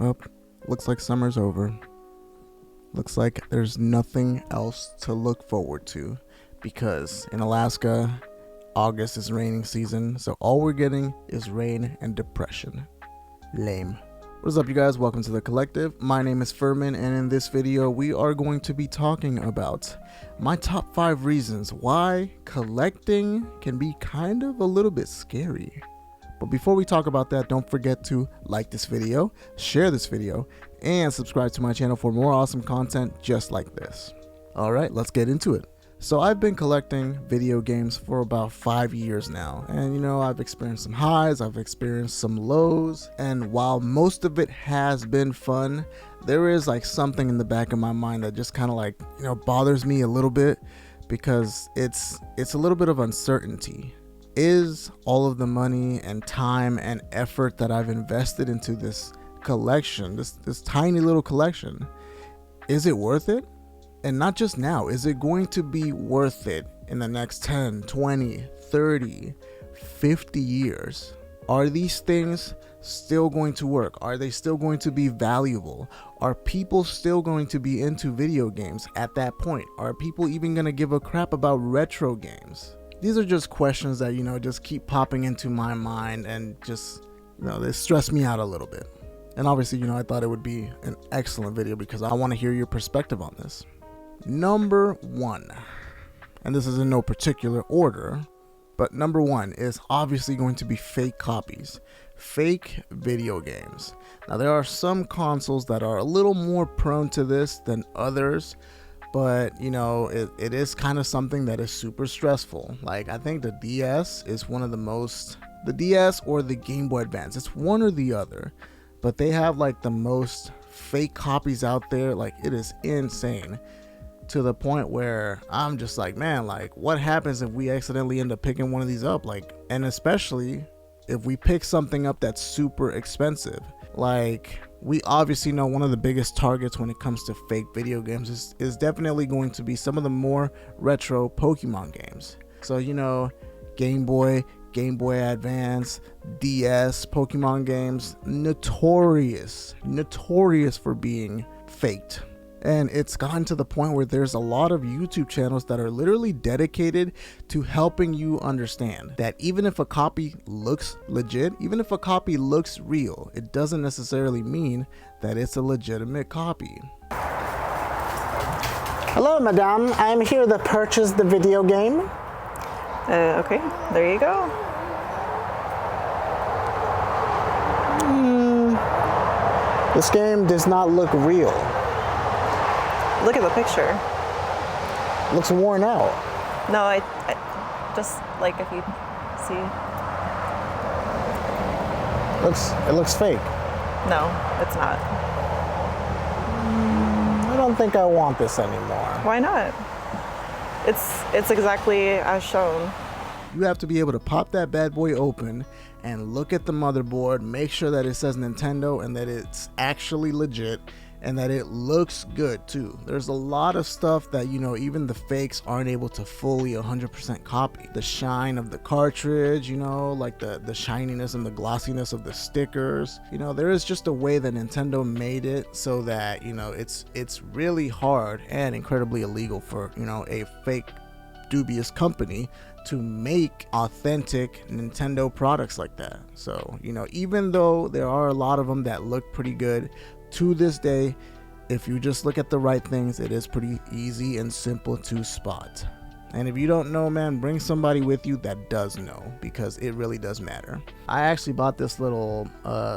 Well, looks like summer's over. Looks like there's nothing else to look forward to because in Alaska, August is raining season, so all we're getting is rain and depression. Lame. What is up, you guys? Welcome to The Collective. My name is Furman, and in this video, we are going to be talking about my top 5 reasons why collecting can be kind of a little bit scary. But before we talk about that, don't forget to like this video, share this video, and subscribe to my channel for more awesome content just like this. Alright, let's get into it. So I've been collecting video games for about 5 years now, and you know, I've experienced some highs, I've experienced some lows, and while most of it has been fun, there is like something in the back of my mind that just kind of like, you know, bothers me a little bit because it's a little bit of uncertainty. Is all of the money and time and effort that I've invested into this collection, this tiny little collection, is it worth it? And not just now, is it going to be worth it in the next 10, 20, 30, 50 years? Are these things still going to work? Are they still going to be valuable? Are people still going to be into video games at that point? Are people even going to give a crap about retro games? These are just questions that, you know, just keep popping into my mind and just, you know, they stress me out a little bit. And obviously, you know, I thought it would be an excellent video because I want to hear your perspective on this. Number 1, and this is in no particular order, but number 1 is obviously going to be fake copies, fake video games. Now, there are some consoles that are a little more prone to this than others, but you know, it is kind of something that is super stressful. Like, I think the DS is one of the most, the DS or the Game Boy Advance, it's one or the other, but they have like the most fake copies out there. Like, it is insane, to the point where I'm just like, man, like, what happens if we accidentally end up picking one of these up? Like, and especially if we pick something up that's super expensive. Like, we obviously know one of the biggest targets when it comes to fake video games is definitely going to be some of the more retro Pokemon games. So, you know, Game Boy Advance, DS Pokemon games, notorious for being faked. And it's gotten to the point where there's a lot of YouTube channels that are literally dedicated to helping you understand that even if a copy looks legit, even if a copy looks real, it doesn't necessarily mean that it's a legitimate copy. Hello, madame. I'm here to purchase the video game. Okay, there you go. This game does not look real. Look at the picture. Looks worn out. No, I just like if you see. It looks fake. No, it's not. I don't think I want this anymore. Why not? It's exactly as shown. You have to be able to pop that bad boy open and look at the motherboard, make sure that it says Nintendo and that it's actually legit, and that it looks good too. There's a lot of stuff that, you know, even the fakes aren't able to fully 100% copy. The shine of the cartridge, you know, like the shininess and the glossiness of the stickers. You know, there is just a way that Nintendo made it so that, you know, it's really hard and incredibly illegal for, you know, a fake dubious company to make authentic Nintendo products like that. So, you know, even though there are a lot of them that look pretty good, to this day, if you just look at the right things, it is pretty easy and simple to spot. And if you don't know, man, bring somebody with you that does know, because it really does matter. I actually bought this little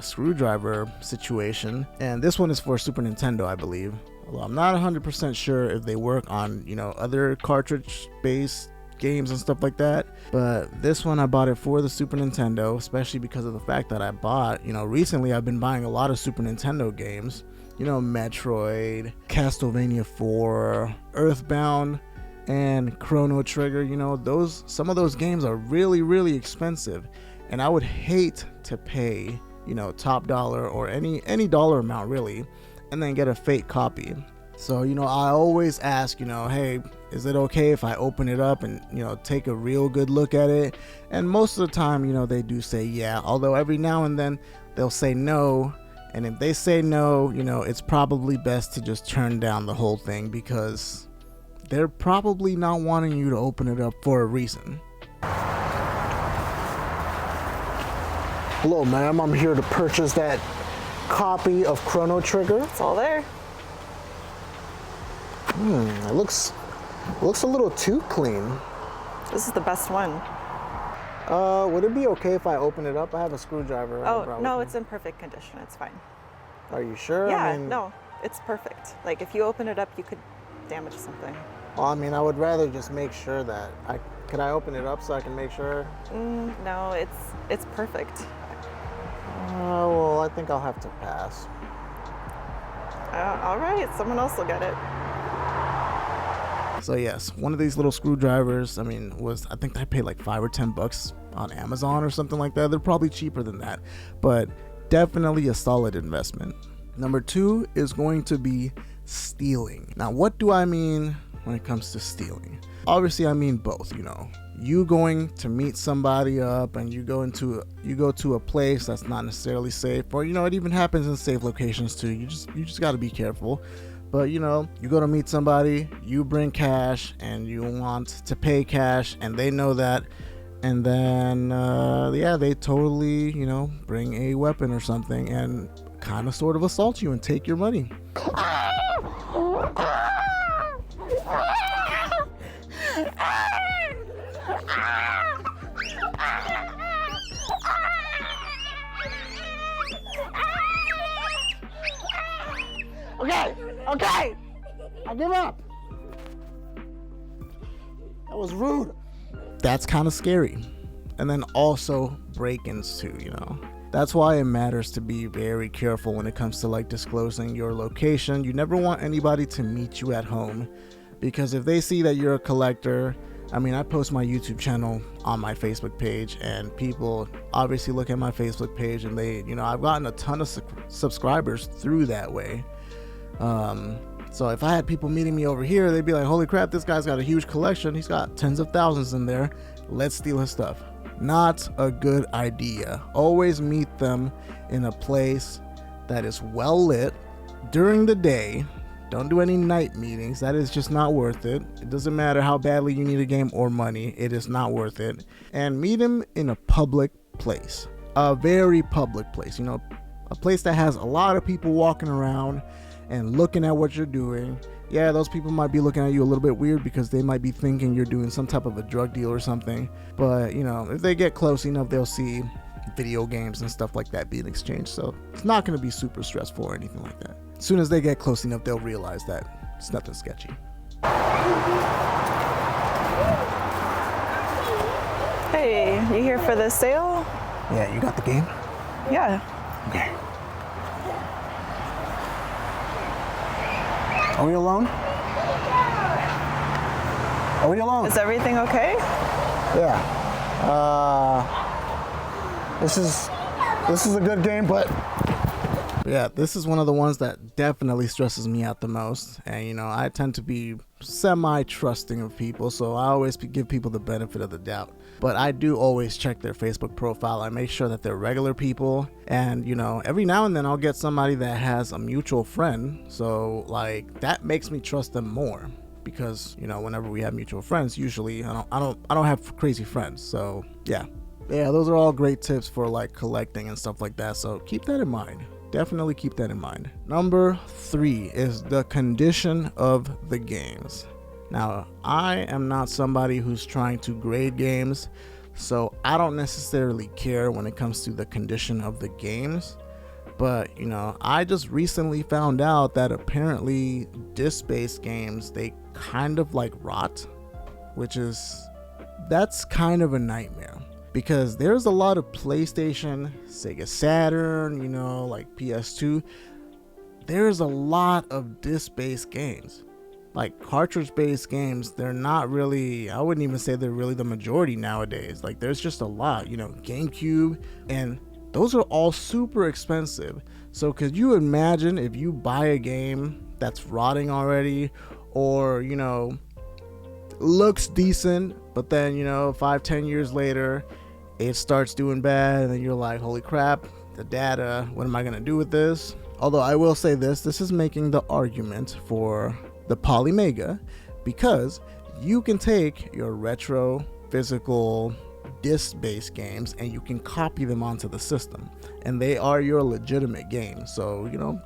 screwdriver situation, and this one is for Super Nintendo, I believe. Although I'm not 100% sure if they work on, you know, other cartridge-based games and stuff like that, but this one I bought it for the Super Nintendo, especially because of the fact that I bought, you know, recently I've been buying a lot of Super Nintendo games, you know, Metroid, Castlevania 4, Earthbound, and Chrono Trigger. You know, some of those games are really expensive, and I would hate to pay, you know, top dollar or any dollar amount really, and then get a fake copy. So, you know, I always ask, you know, hey, is it okay if I open it up and, you know, take a real good look at it? And most of the time, you know, they do say yeah, although every now and then they'll say no, And if they say no, you know, it's probably best to just turn down the whole thing, because they're probably not wanting you to open it up for a reason. Hello, ma'am. I'm here to purchase that copy of Chrono Trigger. It's all there. It looks a little too clean. This is the best one. Would it be okay if I open it up? I have a screwdriver. Oh, no, it's in perfect condition. It's fine. Are you sure? Yeah, I mean, no, it's perfect. Like, if you open it up, you could damage something. well, I mean, I would rather just make sure that could I open it up so I can make sure? No, it's perfect. Well, I think I'll have to pass. All right, someone else will get it. So yes, one of these little screwdrivers, I mean, I think I paid like $5 or $10 on Amazon or something like that. They're probably cheaper than that, but definitely a solid investment. Number 2 is going to be stealing. Now, what do I mean when it comes to stealing? Obviously, I mean both, you know. You going to meet somebody up and you go to a place that's not necessarily safe, or you know, it even happens in safe locations too. You just got to be careful. But you know, you go to meet somebody, you bring cash and you want to pay cash, and they know that, and then they totally, you know, bring a weapon or something and kind of sort of assault you and take your money. Okay, I give up. That was rude. That's kind of scary. And then also break-ins too, you know. That's why it matters to be very careful when it comes to like disclosing your location. You never want anybody to meet you at home, because if they see that you're a collector, I mean, I post my YouTube channel on my Facebook page, and people obviously look at my Facebook page, and they, you know, I've gotten a ton of subscribers through that way. So if I had people meeting me over here, they'd be like, holy crap, this guy's got a huge collection. He's got tens of thousands in there. Let's steal his stuff. Not a good idea. Always meet them in a place that is well lit during the day. Don't do any night meetings. That is just not worth it. It doesn't matter how badly you need a game or money. It is not worth it. And meet them in a public place. A very public place. You know, a place that has a lot of people walking around and looking at what you're doing. Yeah, those people might be looking at you a little bit weird because they might be thinking you're doing some type of a drug deal or something. But, you know, if they get close enough, they'll see video games and stuff like that being exchanged. So it's not going to be super stressful or anything like that. As soon as they get close enough, they'll realize that it's nothing sketchy. Hey, you here for the sale? Yeah, you got the game? Yeah. Okay. Are we alone? Are we alone? Is everything okay? Yeah. This is a good game, but Yeah, this is one of the ones that definitely stresses me out the most. And, you know, I tend to be semi-trusting of people, so I always give people the benefit of the doubt. But I do always check their Facebook profile. I make sure that they're regular people. And, you know, every now and then I'll get somebody that has a mutual friend. So, like, that makes me trust them more. Because, you know, whenever we have mutual friends, usually I don't have crazy friends. So, yeah. Yeah, those are all great tips for, like, collecting and stuff like that. So keep that in mind. Definitely keep that in mind. Number 3 is the condition of the games. Now, I am not somebody who's trying to grade games, so I don't necessarily care when it comes to the condition of the games. But, you know, I just recently found out that apparently disc-based games, they kind of like rot, that's kind of a nightmare. Because there's a lot of PlayStation, Sega Saturn, you know, like PS2. There's a lot of disc-based games. Like cartridge-based games, they're not really, I wouldn't even say they're really the majority nowadays. Like there's just a lot, you know, GameCube, and those are all super expensive. So could you imagine if you buy a game that's rotting already, or, you know, looks decent, but then, you know, 5-10 years later, it starts doing bad, and then you're like, holy crap, the data, what am I going to do with this? Although I will say this is making the argument for the Polymega, because you can take your retro physical disc-based games and you can copy them onto the system, and they are your legitimate games. So, you know,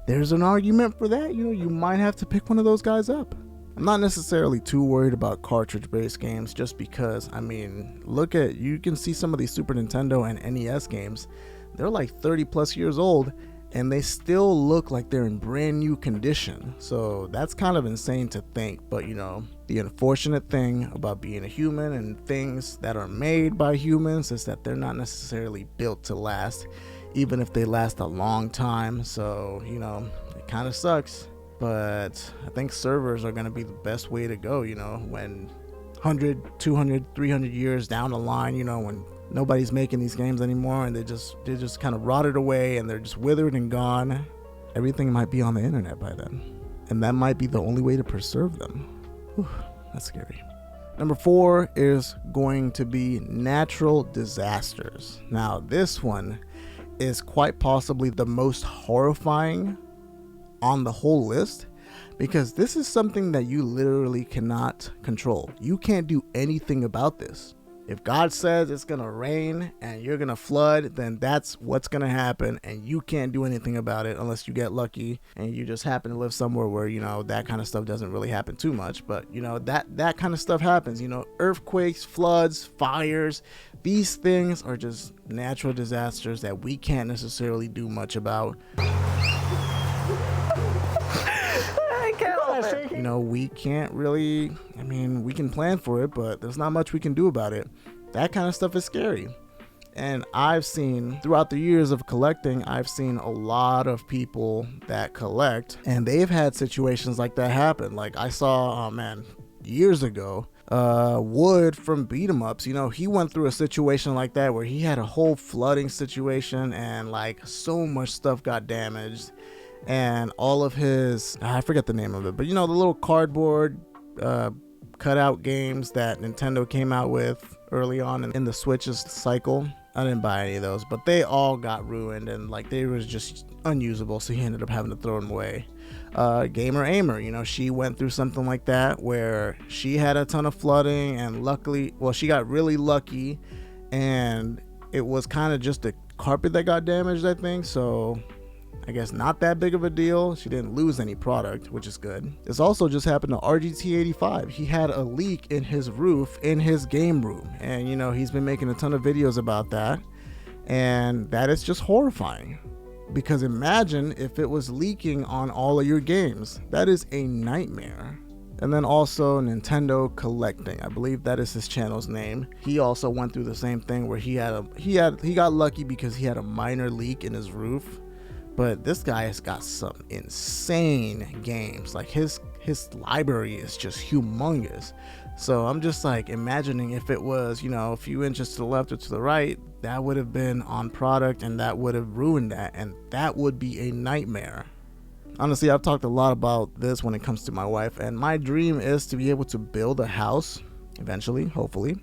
there's an argument for that. You know, you might have to pick one of those guys up. I'm not necessarily too worried about cartridge-based games, just because, I mean, you can see some of these Super Nintendo and NES games. They're like 30 plus years old and they still look like they're in brand new condition. So that's kind of insane to think. But, you know, the unfortunate thing about being a human and things that are made by humans is that they're not necessarily built to last, even if they last a long time. So, you know, it kind of sucks. But I think servers are going to be the best way to go, you know, when 100, 200, 300 years down the line, you know, when nobody's making these games anymore and they just kind of rotted away and they're just withered and gone. Everything might be on the internet by then, and that might be the only way to preserve them. Whew, that's scary. Number 4 is going to be natural disasters. Now, this one is quite possibly the most horrifying on the whole list, because this is something that you literally cannot control. You can't do anything about this. If God says it's gonna rain and you're gonna flood, then that's what's gonna happen, and you can't do anything about it unless you get lucky and you just happen to live somewhere where, you know, that kind of stuff doesn't really happen too much. But, you know, that kind of stuff happens. You know, earthquakes, floods, fires, these things are just natural disasters that we can't necessarily do much about. You know, we can't really, I mean, we can plan for it, but there's not much we can do about it. That kind of stuff is scary. And I've seen, throughout the years of collecting, I've seen a lot of people that collect, and they've had situations like that happen. Like I saw, oh man, years ago, Wood from Beat 'em Ups, you know, he went through a situation like that where he had a whole flooding situation and like so much stuff got damaged. And all of his, I forget the name of it, but you know, the little cardboard cutout games that Nintendo came out with early on in the Switch's cycle, I didn't buy any of those, but they all got ruined and like they was just unusable, so he ended up having to throw them away. Gamer Aimer, you know, she went through something like that where she had a ton of flooding, and luckily, well, she got really lucky and it was kind of just the carpet that got damaged, I think. So I guess not that big of a deal. She didn't lose any product, which is good. This also just happened to RGT85. He had a leak in his roof in his game room, and you know, he's been making a ton of videos about that, and that is just horrifying, because imagine if it was leaking on all of your games. That is a nightmare. And then also Nintendo Collecting, I believe that is his channel's name. He also went through the same thing where he got lucky because he had a minor leak in his roof. But this guy has got some insane games. Like his library is just humongous. So I'm just like imagining if it was, you know, a few inches to the left or to the right, that would have been on product and that would have ruined that. And that would be a nightmare. Honestly, I've talked a lot about this when it comes to my wife, and my dream is to be able to build a house eventually, hopefully.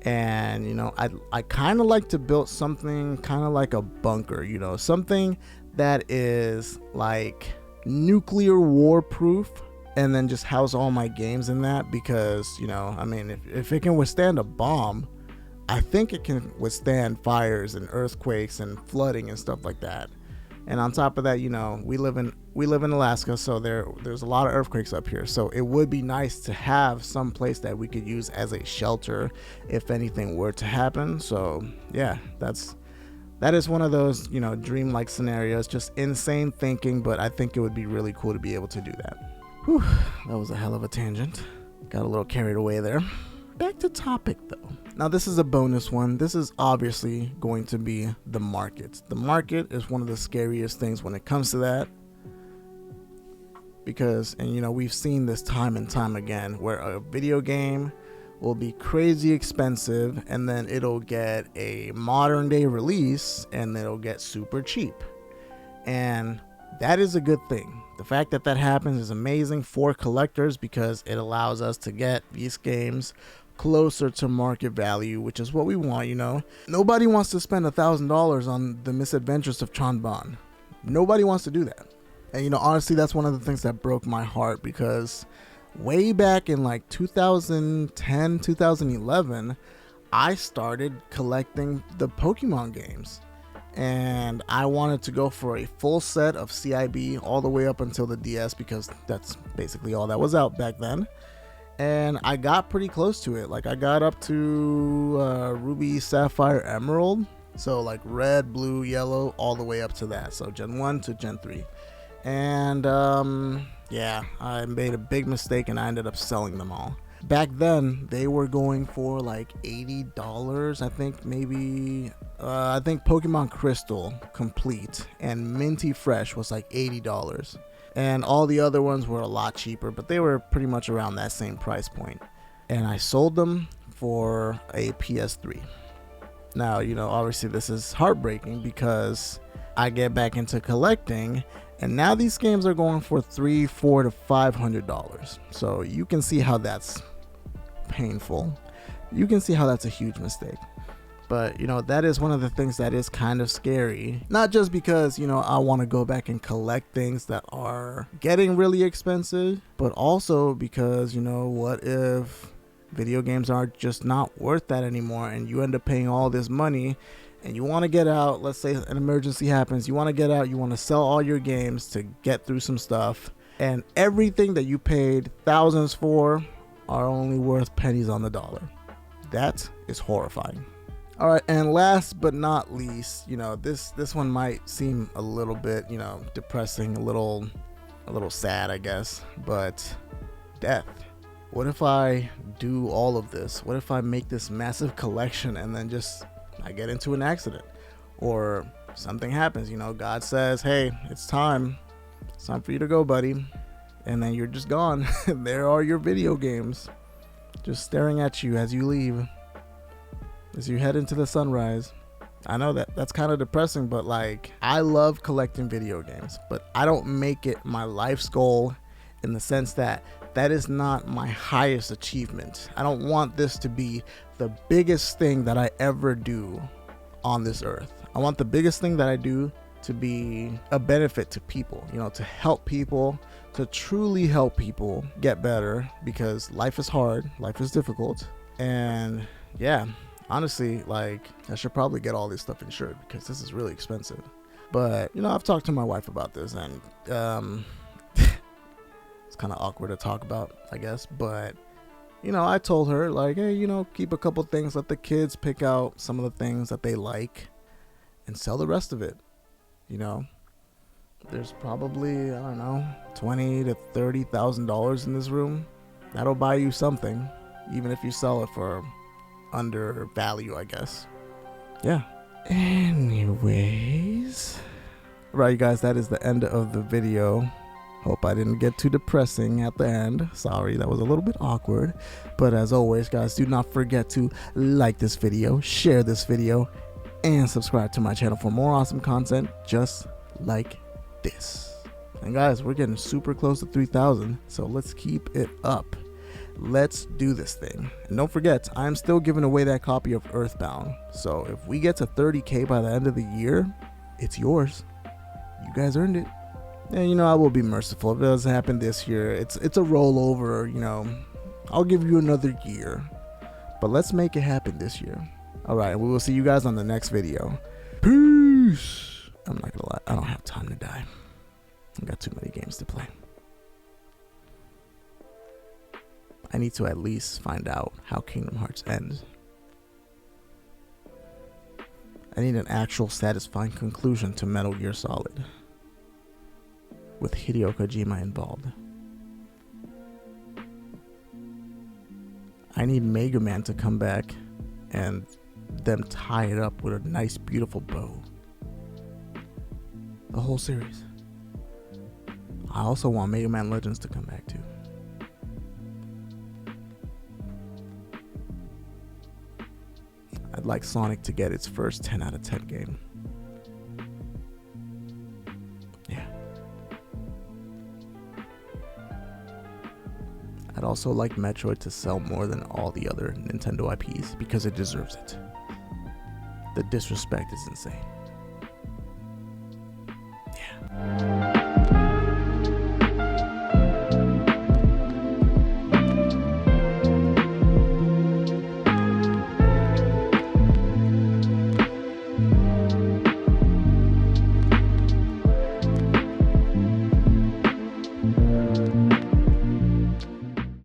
And, you know, I kind of like to build something kind of like a bunker, you know, something that is like nuclear war proof, and then just house all my games in that, because, you know, I mean, if it can withstand a bomb, I think it can withstand fires and earthquakes and flooding and stuff like that. And on top of that, you know, we live in Alaska, so there's a lot of earthquakes up here. So it would be nice to have some place that we could use as a shelter if anything were to happen. So yeah, that is one of those, you know, dreamlike scenarios. Just insane thinking, but I think it would be really cool to be able to do that. Whew, that was a hell of a tangent. Got a little carried away there. Back to topic though. Now this is a bonus one. This is obviously going to be the market. The market is one of the scariest things when it comes to that. Because, and you know, we've seen this time and time again where a video game will be crazy expensive and then it'll get a modern day release and it'll get super cheap. And that is a good thing. The fact that that happens is amazing for collectors, because it allows us to get these games closer to market value, which is what we want, you know. Nobody wants to spend $1,000 on the misadventures of Chanban. Nobody wants to do that. And, you know, honestly, that's one of the things that broke my heart, because way back in like 2010, 2011, I started collecting the Pokemon games. And I wanted to go for a full set of CIB all the way up until the DS, because that's basically all that was out back then. And I got pretty close to it. Like, I got up to Ruby, Sapphire, Emerald. So like red, blue, yellow, all the way up to that. So Gen 1 to Gen 3. And yeah, I made a big mistake and I ended up selling them all. Back then, they were going for like $80. I think maybe, I think Pokemon Crystal Complete and Minty Fresh was like $80. And all the other ones were a lot cheaper, but they were pretty much around that same price point. And I sold them for a PS3. Now, you know, obviously this is heartbreaking because I get back into collecting, and now these games are going for $300, $400 to $500. So you can see how that's painful. You can see how that's a huge mistake. But, you know, that is one of the things that is kind of scary. Not just because, you know, I want to go back and collect things that are getting really expensive, but also because, you know, what if video games are just not worth that anymore and you end up paying all this money and you want to get out. Let's say an emergency happens, you want to get out, you want to sell all your games to get through some stuff, and everything that you paid thousands for are only worth pennies on the dollar. That is horrifying. All right, and last but not least, you know, this one might seem a little bit, you know, depressing, a little sad, I guess, but death. What if I do all of this? What if I make this massive collection and then just I get into an accident or something happens? You know, God says, hey, it's time for you to go, buddy. And then you're just gone. There are your video games just staring at you as you leave, as you head into the sunrise. I know that's kind of depressing, but like, I love collecting video games, but I don't make it my life's goal, in the sense that that is not my highest achievement. I don't want this to be the biggest thing that I ever do on this earth. I want the biggest thing that I do to be a benefit to people, you know, to help people, to truly help people get better, because life is hard, life is difficult. And yeah, honestly, like, I should probably get all this stuff insured because this is really expensive. But, you know, I've talked to my wife about this, and it's kind of awkward to talk about, I guess. But, you know, I told her, like, hey, you know, keep a couple things, let the kids pick out some of the things that they like and sell the rest of it. You know, there's probably, I don't know, $20,000 to $30,000 in this room. That'll buy you something, even if you sell it for under value, I guess. Yeah. Anyways, right, you guys, that is the end of the video. Hope I didn't get too depressing at the end. Sorry, that was a little bit awkward. But as always, guys, do not forget to like this video, share this video, and subscribe to my channel for more awesome content just like this. And guys, we're getting super close to 3,000, so let's keep it up. Let's do this thing. And don't forget, I'm still giving away that copy of Earthbound. So if we get to 30K by the end of the year, it's yours. You guys earned it. And, you know, I will be merciful. If it doesn't happen this year, it's a rollover, you know. I'll give you another year. But let's make it happen this year. Alright, we will see you guys on the next video. Peace! I'm not gonna lie, I don't have time to die. I've got too many games to play. I need to at least find out how Kingdom Hearts ends. I need an actual satisfying conclusion to Metal Gear Solid, with Hideo Kojima involved. I need Mega Man to come back and them tie it up with a nice, beautiful bow. The whole series. I also want Mega Man Legends to come back too. I'd like Sonic to get its first 10 out of 10 game. Yeah. I'd also like Metroid to sell more than all the other Nintendo IPs because it deserves it. The disrespect is insane.